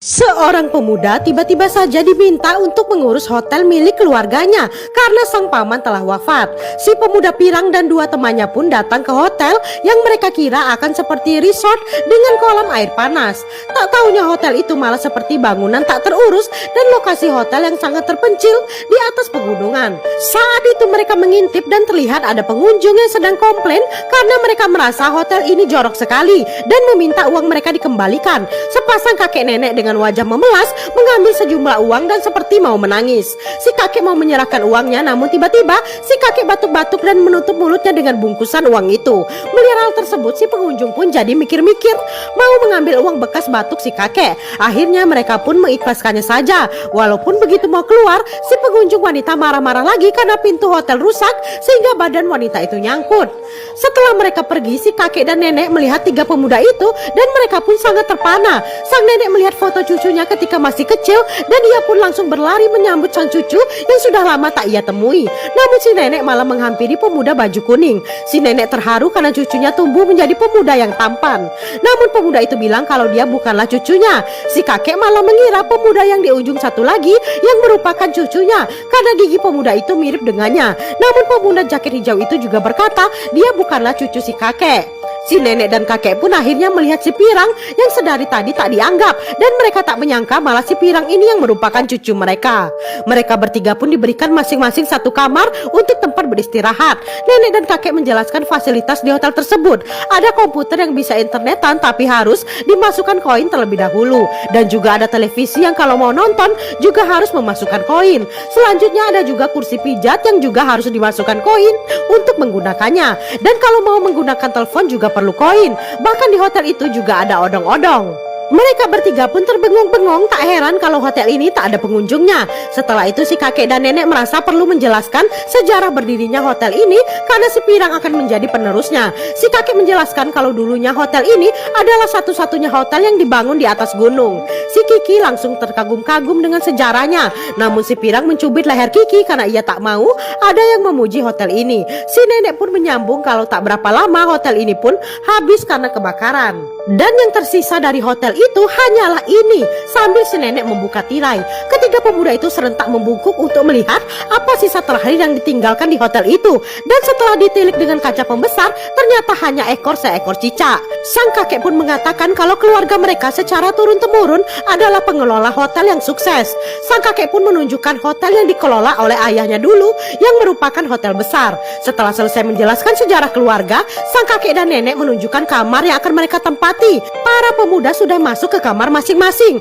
Seorang pemuda tiba-tiba saja diminta untuk mengurus hotel milik keluarganya karena sang paman telah wafat. Si pemuda pirang dan dua temannya pun datang ke hotel yang mereka kira akan seperti resort dengan kolam air panas. Tak taunya hotel itu malah seperti bangunan tak terurus dan lokasi hotel yang sangat terpencil di atas pegunungan. Saat itu mereka mengintip dan terlihat ada pengunjung yang sedang komplain karena mereka merasa hotel ini jorok sekali dan meminta uang mereka dikembalikan. Sepasang kakek nenek dengan wajah memelas mengambil sejumlah uang dan seperti mau menangis. Si kakek mau menyerahkan uangnya, namun tiba-tiba si kakek batuk-batuk dan menutup mulutnya dengan bungkusan uang itu. Melihat hal tersebut, si pengunjung pun jadi mikir-mikir mau mengambil uang bekas batuk si kakek. Akhirnya mereka pun mengikhlaskannya saja. Walaupun begitu mau keluar, si pengunjung wanita marah-marah lagi karena pintu hotel rusak sehingga badan wanita itu nyangkut. Setelah mereka pergi, si kakek dan nenek melihat tiga pemuda itu dan mereka pun sangat terpana. Sang nenek melihat foto cucunya ketika masih kecil dan ia pun langsung berlari menyambut sang cucu yang sudah lama tak ia temui. Namun si nenek malah menghampiri pemuda baju kuning. Si nenek terharu karena cucunya tumbuh menjadi pemuda yang tampan. Namun pemuda itu bilang kalau dia bukanlah cucunya. Si kakek malah mengira pemuda yang di ujung satu lagi yang merupakan cucunya karena gigi pemuda itu mirip dengannya. Namun pemuda jaket hijau itu juga berkata dia bukanlah cucu si kakek. Si nenek dan kakek pun akhirnya melihat si pirang yang sedari tadi tak dianggap dan mereka tak menyangka malah si pirang ini yang merupakan cucu mereka. Mereka bertiga pun diberikan masing-masing satu kamar untuk tempat beristirahat. Nenek dan kakek menjelaskan fasilitas di hotel tersebut. Ada komputer yang bisa internetan tapi harus dimasukkan koin terlebih dahulu. Dan juga ada televisi yang kalau mau nonton juga harus memasukkan koin. Selanjutnya ada juga kursi pijat yang juga harus dimasukkan koin untuk menggunakannya. Dan kalau mau menggunakan telepon juga perlu koin. Bahkan di hotel itu juga ada odong-odong. Mereka bertiga pun terbengong-bengong, tak heran kalau hotel ini tak ada pengunjungnya. Setelah itu si kakek dan nenek merasa perlu menjelaskan sejarah berdirinya hotel ini karena si pirang akan menjadi penerusnya. Si kakek menjelaskan kalau dulunya hotel ini adalah satu-satunya hotel yang dibangun di atas gunung. Si Kiki langsung terkagum-kagum dengan sejarahnya. Namun si pirang mencubit leher Kiki karena ia tak mau ada yang memuji hotel ini. Si nenek pun menyambung kalau tak berapa lama hotel ini pun habis karena kebakaran. Dan yang tersisa dari hotel itu hanyalah ini. Sambil si nenek membuka tirai, ketiga pemuda itu serentak membungkuk untuk melihat apa sisa terakhir yang ditinggalkan di hotel itu. Dan setelah ditilik dengan kaca pembesar, ternyata hanya seekor cicak. Sang kakek pun mengatakan kalau keluarga mereka secara turun-temurun adalah pengelola hotel yang sukses. Sang kakek pun menunjukkan hotel yang dikelola oleh ayahnya dulu yang merupakan hotel besar. Setelah selesai menjelaskan sejarah keluarga, sang kakek dan nenek menunjukkan kamar yang akan mereka tempati. Para pemuda sudah masuk ke kamar masing-masing.